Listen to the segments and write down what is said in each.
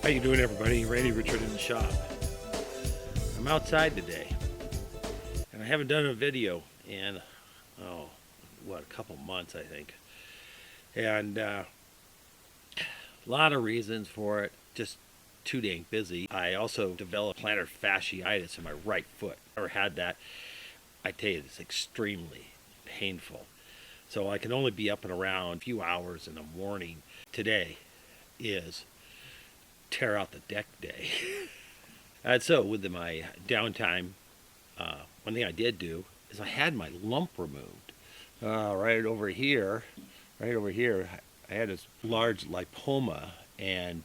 How you doing, everybody? Randy Richard in the shop. I'm outside today, and I haven't done a video in a couple months, I think. And a lot of reasons for it. Just too dang busy. I also developed plantar fasciitis in my right foot. Never had that. I tell you, it's extremely painful. So I can only be up and around a few hours in the morning. Today is tear out the deck day. And so with my downtime, one thing I did do is I had my lump removed. Right over here, I had this large lipoma, and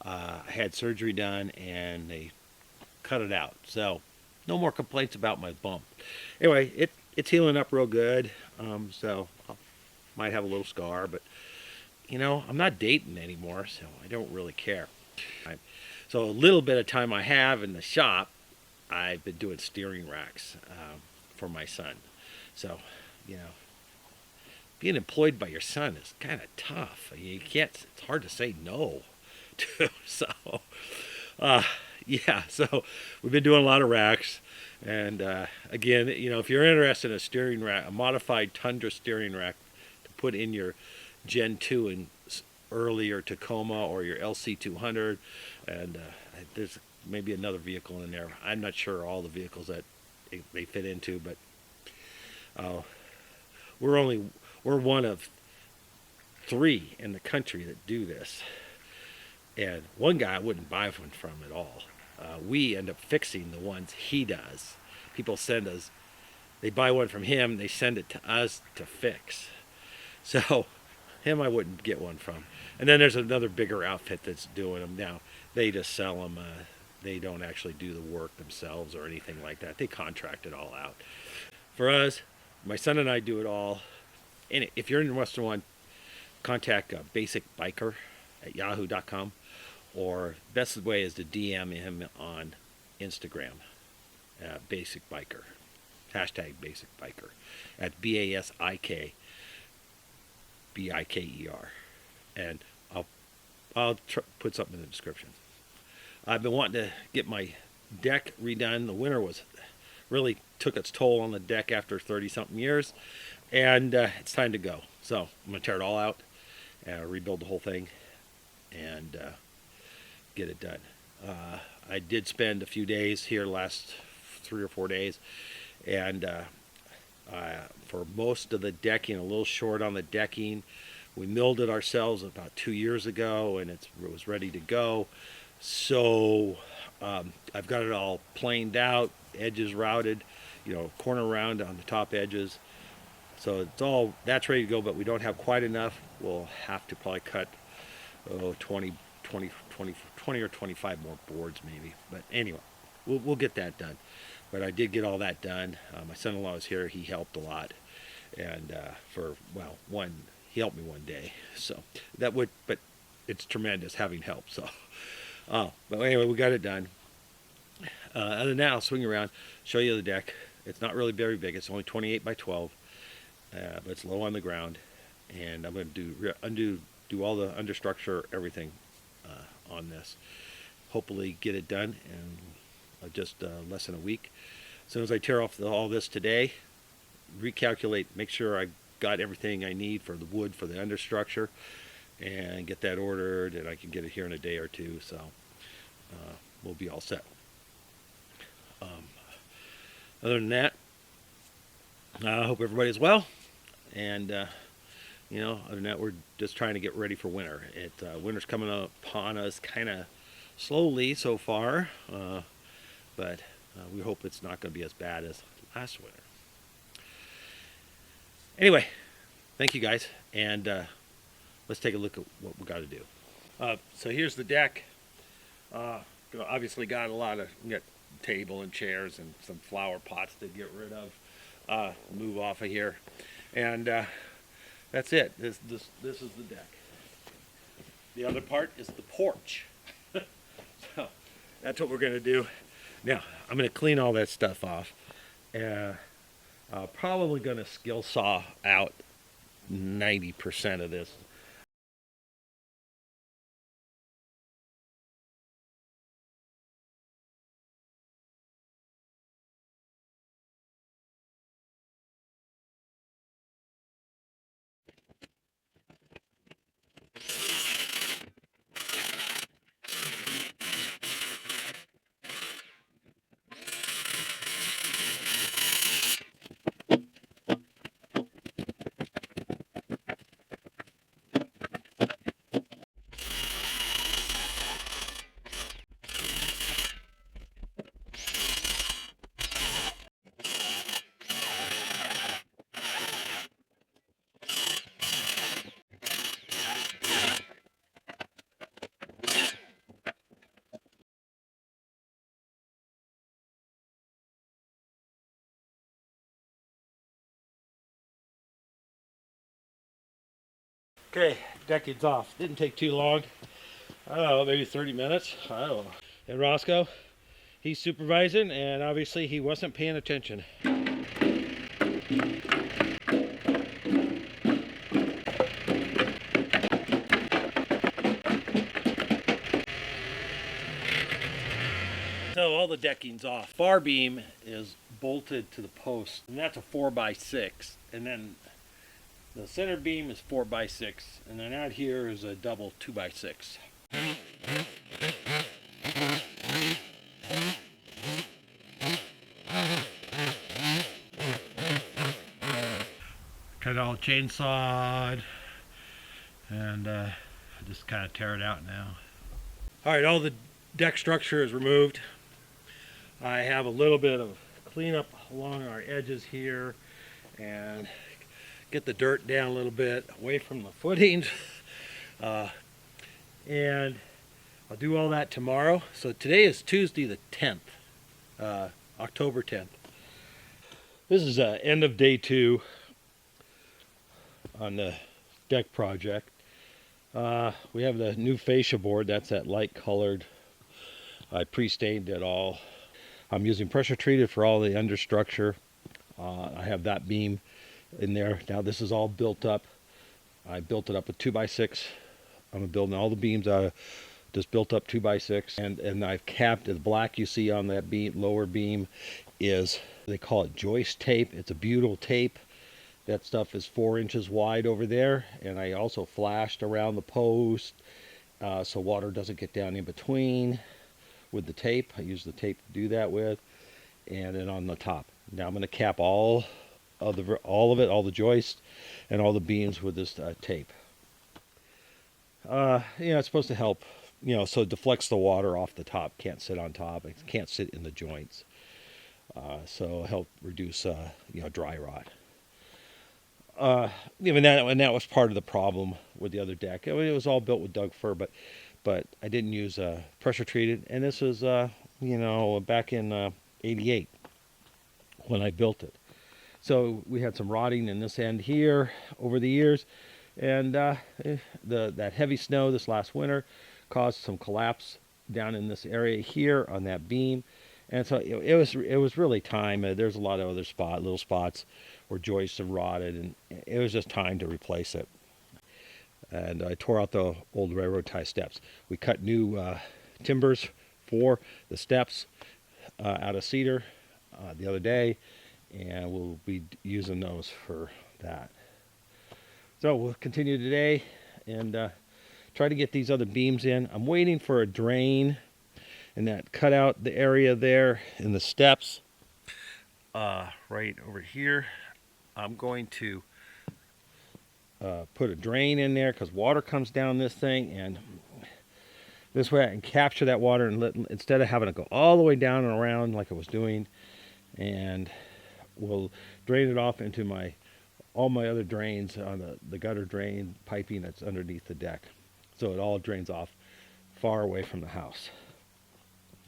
I had surgery done, and they cut it out. So no more complaints about my bump. Anyway, it's healing up real good. So I might have a little scar, but you know, I'm not dating anymore, so I don't really care. So a little bit of time I have in the shop, I've been doing steering racks for my son. So, you know, being employed by your son is kind of tough. You can't, it's hard to say no to. So, yeah, so we've been doing a lot of racks. And again, you know, if you're interested in a steering rack, a modified Tundra steering rack to put in your Gen 2 and earlier Tacoma or your LC200, and there's maybe another vehicle in there. I'm not sure all the vehicles that they fit into, but we're one of 3 in the country that do this, and one guy I wouldn't buy one from at all. We end up fixing the ones he does. People send us, they buy one from him, they send it to us to fix. So him I wouldn't get one from. And then there's another bigger outfit that's doing them now. They just sell them. They don't actually do the work themselves or anything like that. They contract it all out. For us, my son and I do it all. And if you're in Western One, contact Basikbiker at yahoo.com, or best way is to DM him on Instagram, Basikbiker, hashtag Basikbiker, at BASIKBIKER. And I'll put something in the description. I've been wanting to get my deck redone. The winter was really took its toll on the deck after 30-something years, and it's time to go. So I'm gonna tear it all out, rebuild the whole thing, and get it done. I did spend a few days here, last 3 or 4 days, and for most of the decking, a little short on the decking. We milled it ourselves about 2 years ago, and it was ready to go. So I've got it all planed out, edges routed, you know, corner round on the top edges. So that's ready to go, but we don't have quite enough. We'll have to probably cut 20 or 25 more boards maybe. But anyway, we'll get that done. But I did get all that done. My son-in-law is here. He helped a lot. And he helped me one day. So but it's tremendous having help. So, but anyway, we got it done. Other than that, I'll swing around, show you the deck. It's not really very big. It's only 28 by 12, but it's low on the ground. And I'm going to do all the understructure, everything on this. Hopefully get it done in just less than a week. As soon as I tear off all this today, recalculate, make sure I got everything I need for the wood for the understructure, and get that ordered, and I can get it here in a day or two. So we'll be all set. Other than that, I hope everybody's well, and you know, other than that, we're just trying to get ready for winter. Winter's coming upon us kind of slowly so far, but we hope it's not going to be as bad as last winter. Anyway, thank you guys, and let's take a look at what we got to do. So here's the deck. Obviously got table and chairs and some flower pots to get rid of, move off of here, and that's it. This is the deck. The other part is the porch. So that's what we're going to do. Now I'm going to clean all that stuff off. Probably going to skill saw out 90% of this Okay, decking's off. Didn't take too long. I don't know, maybe 30 minutes. I don't know. And Roscoe, he's supervising, and obviously he wasn't paying attention. So all the decking's off. Bar beam is bolted to the post, and that's a 4x6. And then the center beam is 4x6, and then out here is a double 2x6. Got it all chainsawed, and just kind of tear it out now. All right, all the deck structure is removed. I have a little bit of cleanup along our edges here, and get the dirt down a little bit away from the footings, and I'll do all that tomorrow. So today is Tuesday the 10th, October 10th. This is end of day 2 on the deck project. We have the new fascia board. That's that light colored. I pre-stained it all. I'm using pressure treated for all the understructure. I have that beam in there. Now this is all built up. I built it up with 2x6. I'm building all the beams out of just built up 2x6, and I've capped the black you see on that beam, lower beam, is, they call it joist tape. It's a butyl tape. That stuff is 4 inches wide over there, and I also flashed around the post so water doesn't get down in between with the tape. I use the tape to do that with, and then on the top. Now I'm going to cap all of the joists and all the beams with this tape. It's supposed to help, so it deflects the water off the top. Can't sit on top. It can't sit in the joints. So help reduce, dry rot. Even that, and that was part of the problem with the other deck. I mean, it was all built with Doug fir, but I didn't use pressure treated, and this was back in '88 when I built it. So we had some rotting in this end here over the years, and that heavy snow this last winter caused some collapse down in this area here on that beam, and so it was really time. There's a lot of other little spots where joists have rotted, and it was just time to replace it. And I tore out the old railroad tie steps. We cut new timbers for the steps out of cedar the other day, and we'll be using those for that. So we'll continue today and try to get these other beams in. I'm waiting for a drain, and that cut out the area there in the steps right over here. I'm going to put a drain in there because water comes down this thing, and this way I can capture that water and instead of having it go all the way down and around like it was doing, and we'll drain it off into all my other drains on the gutter drain piping that's underneath the deck, so it all drains off far away from the house,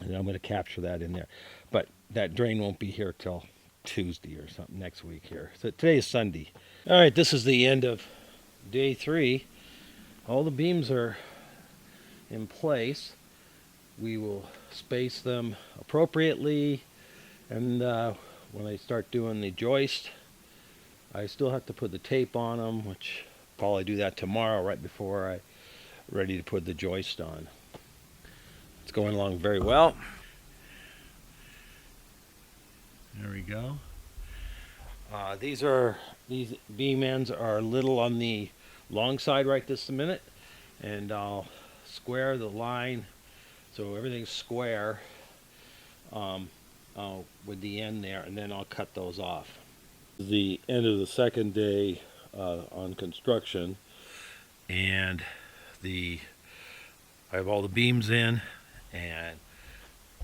and I'm going to capture that in there. But that drain won't be here till Tuesday or something next week here. So today is Sunday. All right, this is the end of day 3. All the beams are in place. We will space them appropriately, and when I start doing the joist, I still have to put the tape on them, which I'll probably do that tomorrow right before I'm ready to put the joist on. It's going along very well. There we go. These beam ends are a little on the long side right this minute, and I'll square the line so everything's square with the end there, and then I'll cut those off. The end of the second day on construction, and I have all the beams in and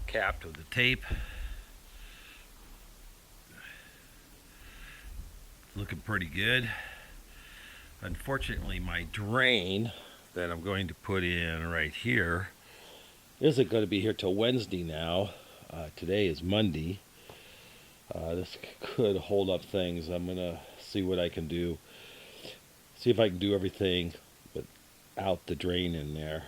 capped with the tape. Looking pretty good. Unfortunately, my drain that I'm going to put in right here isn't going to be here till Wednesday now. Today is Monday. This could hold up things. I'm going to see what I can do. See if I can do everything out the drain in there.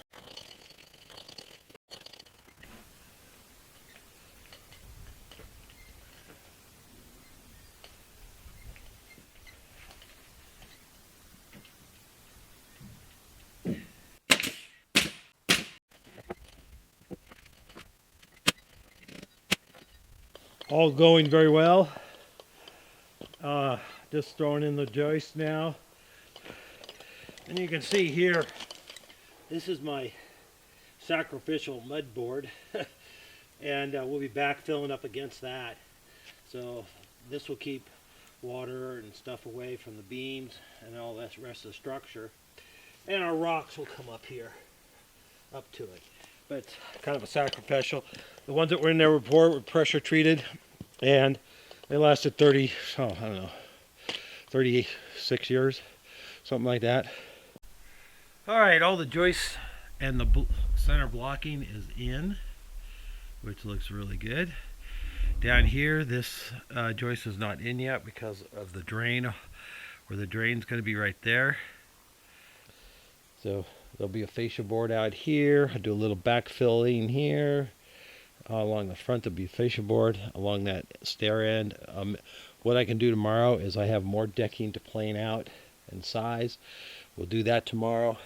All going very well. Just throwing in the joist now. And you can see here, this is my sacrificial mud board. And we'll be back filling up against that. So this will keep water and stuff away from the beams and all that rest of the structure. And our rocks will come up here, up to it. But it's kind of a sacrificial. The ones that were in there before were pressure treated, and they lasted 36 years, something like that. All right, all the joists and the center blocking is in, which looks really good. Down here, this joist is not in yet because of the drain, where the drain's going to be right there. So there'll be a fascia board out here. I'll do a little backfilling here. Along the front there'll be a fascia board along that stair end. What I can do tomorrow is I have more decking to plane out in size. We'll do that tomorrow,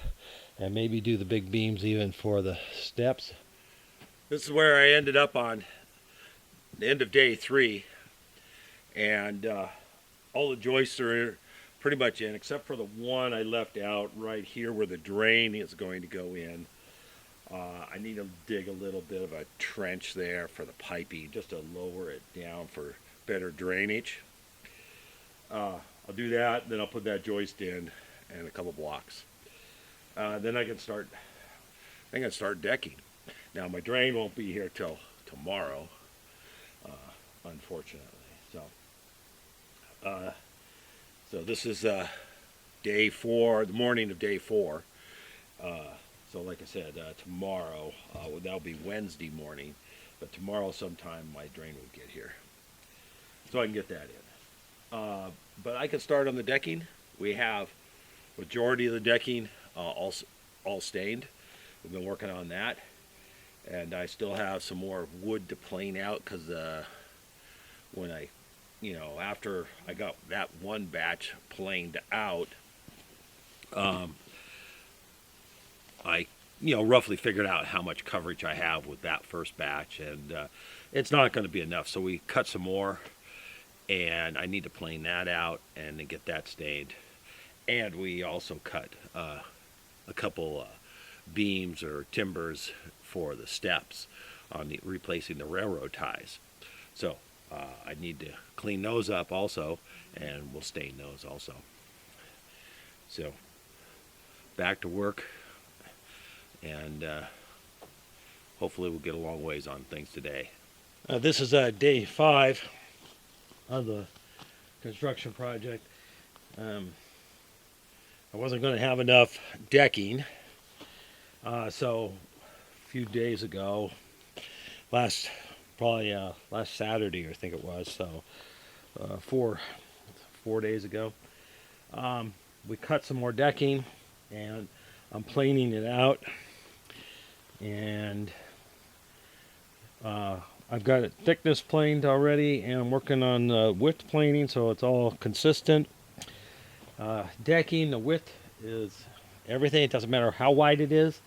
and maybe do the big beams even for the steps. This is where I ended up on the end of day 3, and all the joists are pretty much in, except for the one I left out right here where the drain is going to go in. I need to dig a little bit of a trench there for the piping, just to lower it down for better drainage. I'll do that, then I'll put that joist in and a couple blocks. Then I can start decking. Now my drain won't be here till tomorrow, unfortunately. So this is day 4, the morning of day 4. So like I said, tomorrow, that'll be Wednesday morning, but tomorrow sometime my drain will get here. So I can get that in. But I can start on the decking. We have majority of the decking all stained. We've been working on that. And I still have some more wood to plane out, because when after I got that one batch planed out, I roughly figured out how much coverage I have with that first batch, and it's not going to be enough. So we cut some more, and I need to plane that out and then get that stained. And we also cut a couple beams or timbers for the steps on replacing the railroad ties. So I need to clean those up also, and we'll stain those also. So back to work, and hopefully we'll get a long ways on things today. This is day 5 of the construction project. I wasn't going to have enough decking, so a few days ago, last Saturday, I think it was, so 4 days ago, we cut some more decking, and I'm planing it out, and I've got it thickness planed already, and I'm working on width planing so it's all consistent. Decking, the width is everything. It doesn't matter how wide it is,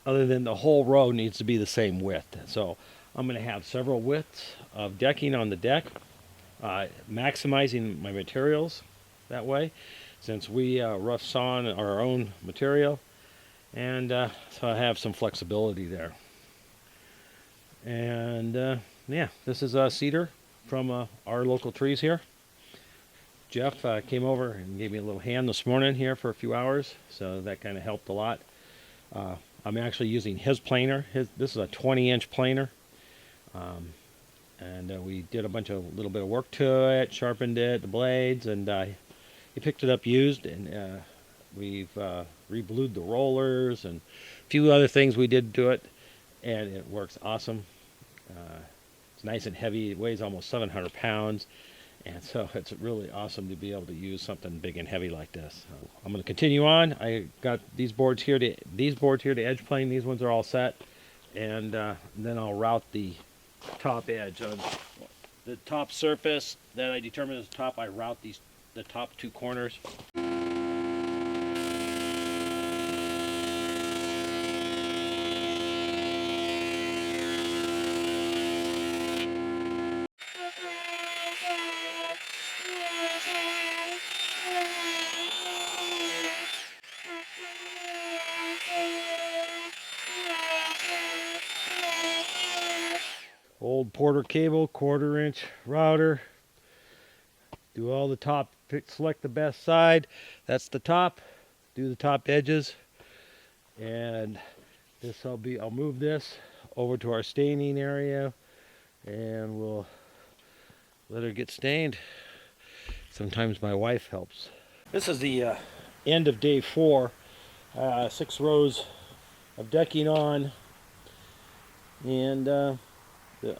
other than the whole row needs to be the same width. So I'm going to have several widths of decking on the deck, maximizing my materials that way, since we rough sawn our own material, and so I have some flexibility there. And yeah, this is cedar from our local trees here. Jeff came over and gave me a little hand this morning here for a few hours, so that kind of helped a lot. I'm actually using his planer. This is a 20-inch planer, and we did a little bit of work to it, sharpened it, the blades, and he picked it up used, and we've reblued the rollers and a few other things we did to it, and it works awesome. It's nice and heavy. It weighs almost 700 pounds. And so it's really awesome to be able to use something big and heavy like this. So I'm going to continue on. I got these boards here to edge plane. These ones are all set, and then I'll route the top edge on the top surface that I determine as top. I route the top two corners. Old Porter cable, 1/4 inch router. Do all the top, select the best side. That's the top. Do the top edges. And this I'll move this over to our staining area, and we'll let her get stained. Sometimes my wife helps. This is the end of day 4. 6 rows of decking on, and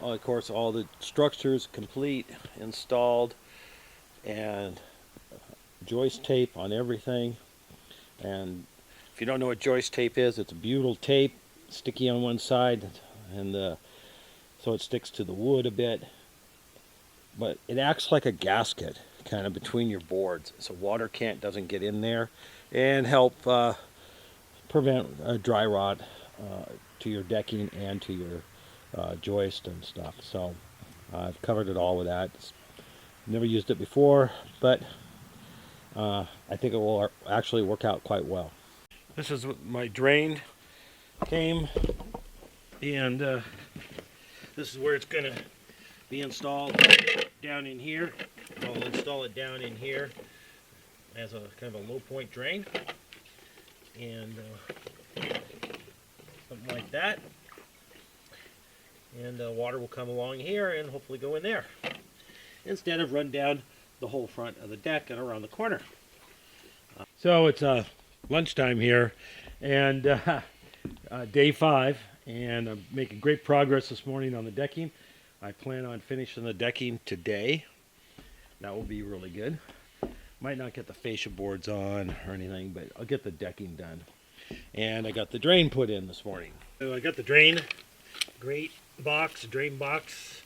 of course all the structures complete, installed, and joist tape on everything. And if you don't know what joist tape is, it's a butyl tape, sticky on one side, and so it sticks to the wood a bit, but it acts like a gasket kind of between your boards, so water doesn't get in there, and help prevent dry rot to your decking and to your joist and stuff. So I've covered it all with that. Never used it before, but I think it will actually work out quite well. This is what my drain came, and this is where it's going to be installed, down in here. I'll install it down in here as a kind of a low point drain, and something like that. And water will come along here and hopefully go in there, instead of run down the whole front of the deck and around the corner. So it's lunchtime here, and day 5, and I'm making great progress this morning on the decking. I plan on finishing the decking today. That will be really good. Might not get the fascia boards on or anything, but I'll get the decking done. And I got the drain put in this morning. So I got the drain box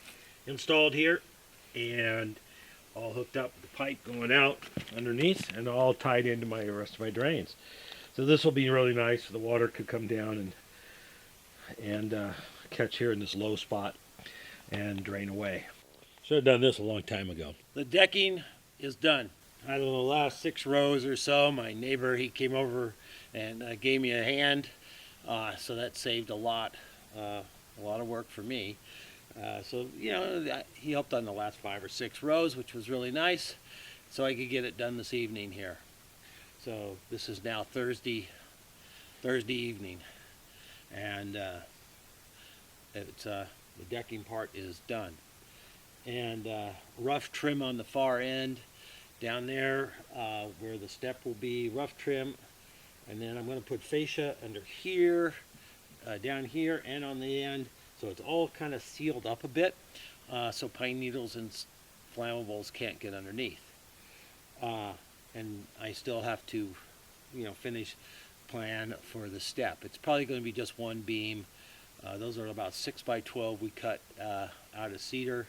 installed here, and all hooked up with the pipe going out underneath, and all tied into my rest of my drains. So this will be really nice. The water could come down and catch here in this low spot and drain away. Should have done this a long time ago. The decking is done. Out of the last 6 rows or so, my neighbor, he came over and gave me a hand, so that saved a lot of work for me. So, you know, he helped on the last 5 or 6 rows, which was really nice, so I could get it done this evening here. So this is now Thursday evening, and the decking part is done. And rough trim on the far end down there where the step will be, rough trim, and then I'm going to put fascia under here, down here, and on the end, so it's all kind of sealed up a bit, so pine needles and flammables can't get underneath. And I still have to, you know, finish plan for the step. It's probably going to be just one beam. Those are about 6 by 12 we cut out of cedar,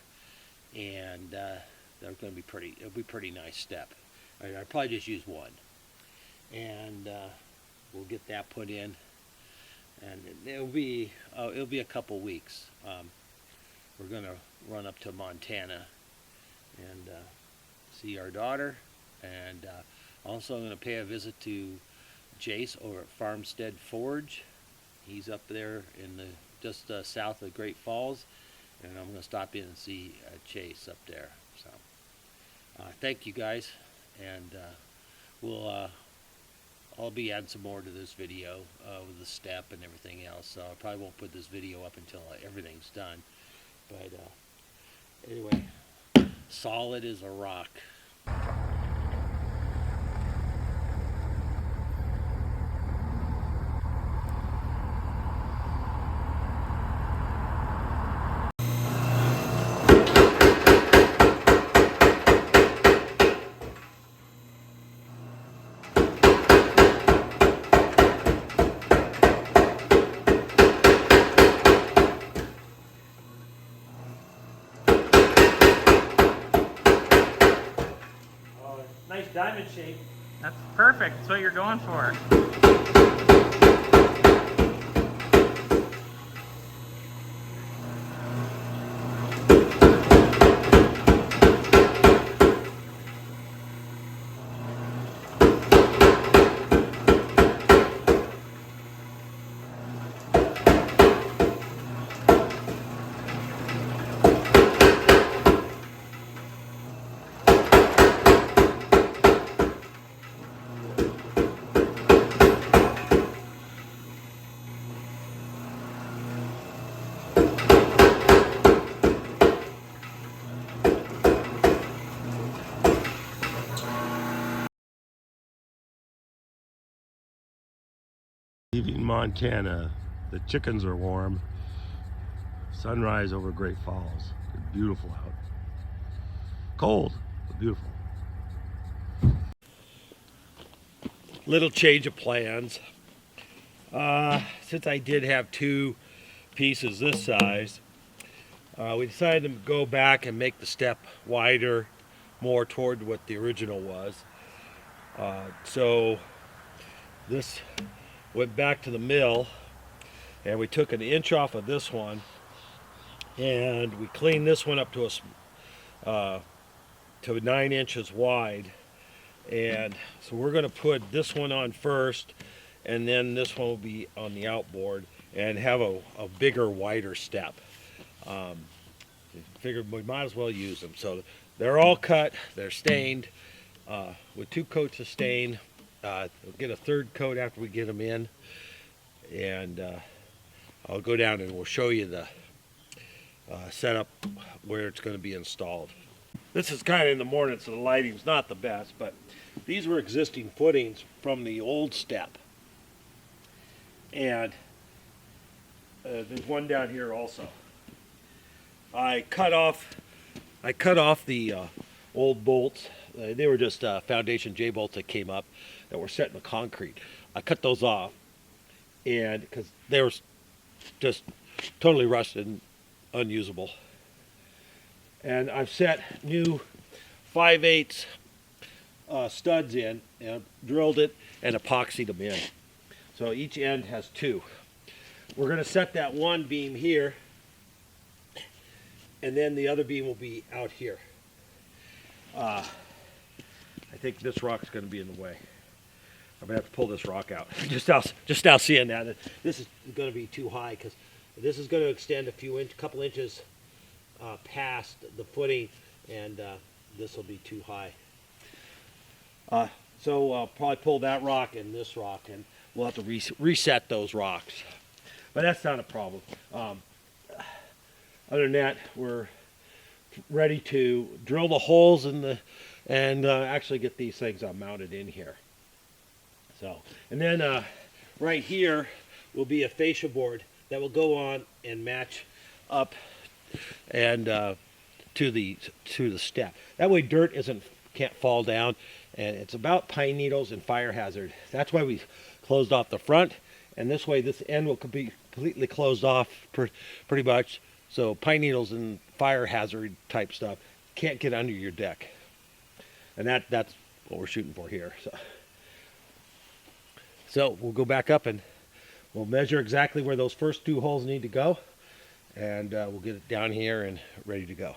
and they're going to be pretty. It'll be a pretty nice step. I'll probably just use one, and we'll get that put in, and it'll be a couple weeks. We're going to run up to Montana and see our daughter, and also I'm going to pay a visit to Jayce over at Farmstead Forge. He's up there in the just south of Great Falls, and I'm going to stop in and see Jayce up there. So thank you guys, and I'll be adding some more to this video with the step and everything else. So I probably won't put this video up until everything's done. But anyway, solid as a rock. cabbage shape. That's perfect. That's what you're going for. Leaving Montana, the chickens are warm. Sunrise over Great Falls. It's beautiful out. Cold, but beautiful. Little change of plans. Since I did have two pieces this size, we decided to go back and make the step wider, more toward what the original was. So this went back to the mill, and we took an inch off of this one, and we cleaned this one up to to 9 inches wide. And so we're going to put this one on first, and then this one will be on the outboard and have a bigger, wider step. Figured we might as well use them. So they're all cut, they're stained with 2 coats of stain. We'll get a 3rd coat after we get them in, and I'll go down and we'll show you the setup where it's going to be installed. This is kind of in the morning, so the lighting's not the best, but these were existing footings from the old step. And there's one down here also. I cut off the old bolts. They were just foundation J bolts that came up that were set in the concrete. I cut those off, and because they were just totally rusted and unusable. And I've set new 5/8 studs in, and drilled it and epoxied them in. So each end has 2. We're going to set that one beam here, and then the other beam will be out here. I think this rock's going to be in the way. I'm going to have to pull this rock out. just now seeing that. This is going to be too high because this is going to extend couple inches past the footing, and this will be too high. So I'll probably pull that rock and this rock, and we'll have to reset those rocks. But that's not a problem. Other than that, we're ready to drill the holes in and actually get these things mounted in here. So, and then right here will be a fascia board that will go on and match up and to the step. That way dirt can't fall down, and it's about pine needles and fire hazard. That's why we closed off the front, and this way this end will be completely closed off pretty much. So pine needles and fire hazard type stuff can't get under your deck, and that's what we're shooting for here. So we'll go back up and we'll measure exactly where those first 2 holes need to go, and we'll get it down here and ready to go.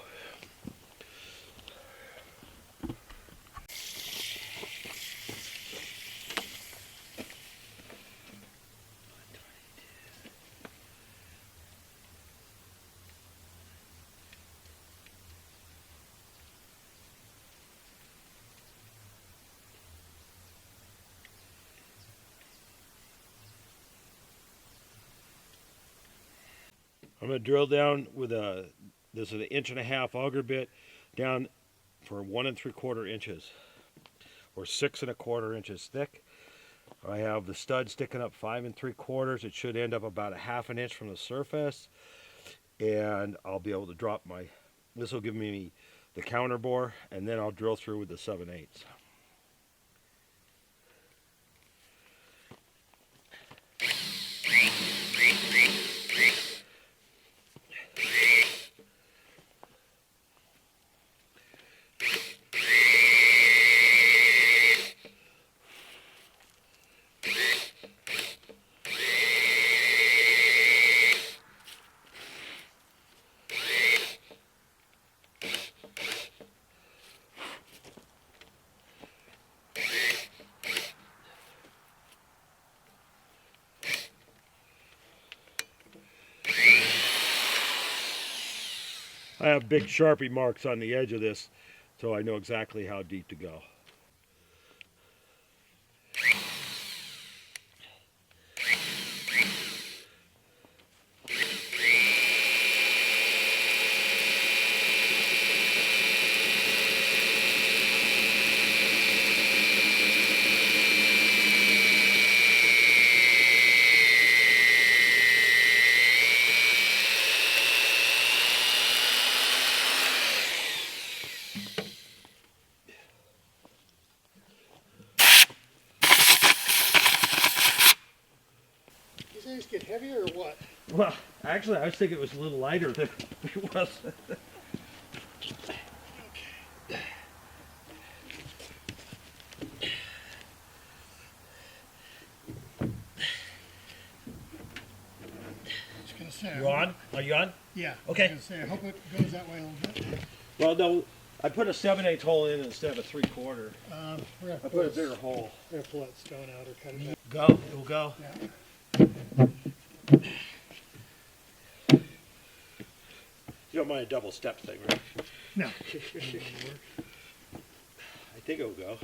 I'm going to drill down with this is an 1.5 auger bit down for 1 3/4 inches, or 6 1/4 inches thick. I have the stud sticking up 5 3/4. It should end up about 1/2 inch from the surface, and I'll be able to drop this will give me the counter bore, and then I'll drill through with the 7/8. I have big Sharpie marks on the edge of this, so I know exactly how deep to go. These get heavier or what? Well, actually, I was thinking it was a little lighter than it was. Just gonna say. You on? Are you on? Yeah. Okay. I was gonna say, I hope it goes that way a little bit. Well, no, I put a 7/8 hole in instead of a 3/4. We're gonna I put a bigger hole. We're gonna pull that stone out or cut it back. Go, it will go. Yeah. You don't mind a double step thing, right? No. I think it will go.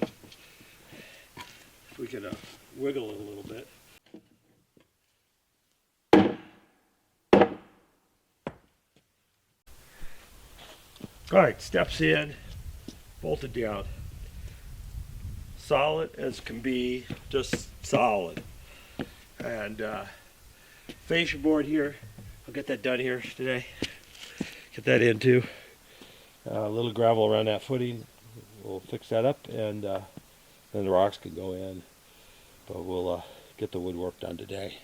If we could wiggle it a little bit. All right, steps in, bolted down. Solid as can be, just solid. And fascia board here, I'll get that done here today. Get that in too. A little gravel around that footing. We'll fix that up, and then the rocks can go in. But we'll get the woodwork done today.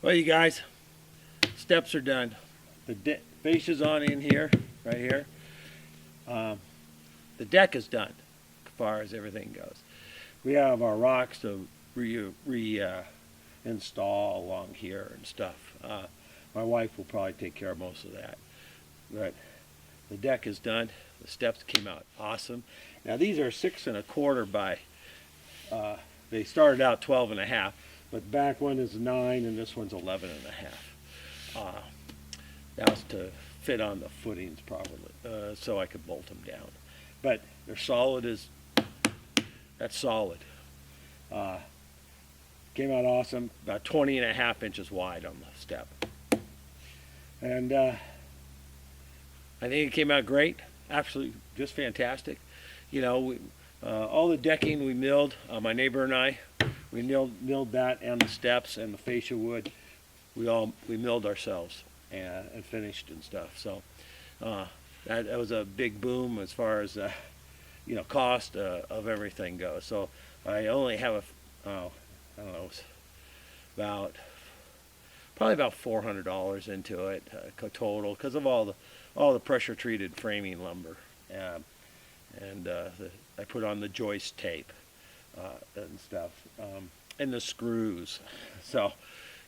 Well, you guys, steps are done. The fascia's on in here, right here. The deck is done, as far as everything goes. We have our rocks to install along here and stuff. My wife will probably take care of most of that. But the deck is done. The steps came out awesome. Now these are 6 1/4 by. They started out 12 1/2, but back one is 9 and this one's 11 1/2. That was to fit on the footings properly, so I could bolt them down. But they're solid as. That's solid. Came out awesome. About 20 1/2 inches wide on the step. And I think it came out great. Absolutely just fantastic. You know, all the decking we milled, my neighbor and I, we milled that and the steps and the fascia wood. We milled ourselves and finished and stuff. So that was a big boom as far as you know, cost of everything goes. So I only have I don't know, probably about $400 into it total, because of all the pressure treated framing lumber, and I put on the joist tape and stuff, and the screws. So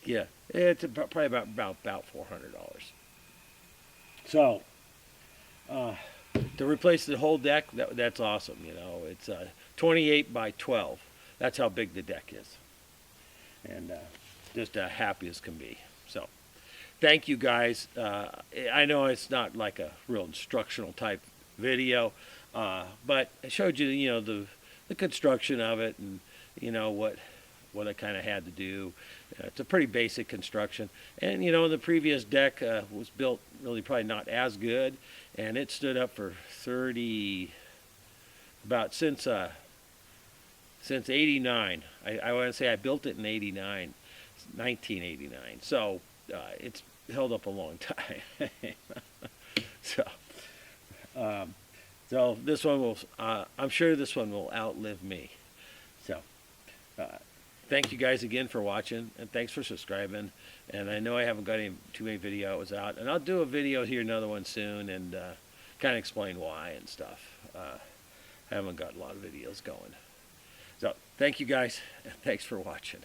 yeah, it's probably about $400. So to replace the whole deck, that's awesome. You know, it's 28 by 12. That's how big the deck is, and just happy as can be. So thank you guys. I know it's not like a real instructional type video, but I showed you, you know, the construction of it, and you know what I kind of had to do. It's a pretty basic construction, and you know, the previous deck was built really probably not as good, and it stood up for since 89. I want to say I built it in 1989. So it's held up a long time. So this one will, I'm sure this one will outlive me. So thank you guys again for watching, and thanks for subscribing. And I know I haven't got too many videos out, and I'll do a video here, another one soon, and kind of explain why and stuff. I haven't got a lot of videos going. So thank you guys, and thanks for watching.